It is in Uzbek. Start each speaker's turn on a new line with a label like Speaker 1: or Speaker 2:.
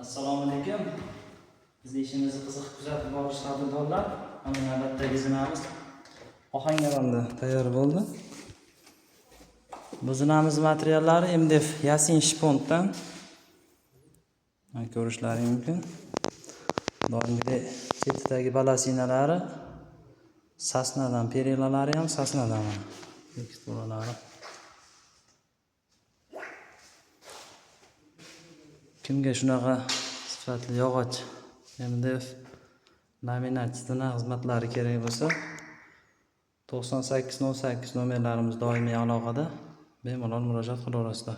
Speaker 1: Assalomu alaykum. Bizni ishimizni qiziq kuzatib borish qadrdonlar. Mana navbatdagi zinamiz Ohangaronda tayyor bo'ldi. Bu zinamiz materiallari MDF yasin shpondan. Ko'rishlaring mumkin. Doimgidek chetidagi balasinalari sasnadan, perilalari ham sasnadan. Teksturalari. Kimga shunaqa sifatli yog'och MDF laminat stina xizmatlari kerak bo'lsa 9808 nomerlarimiz doimiy aloqada, bemalol murojaat qila olasizlar.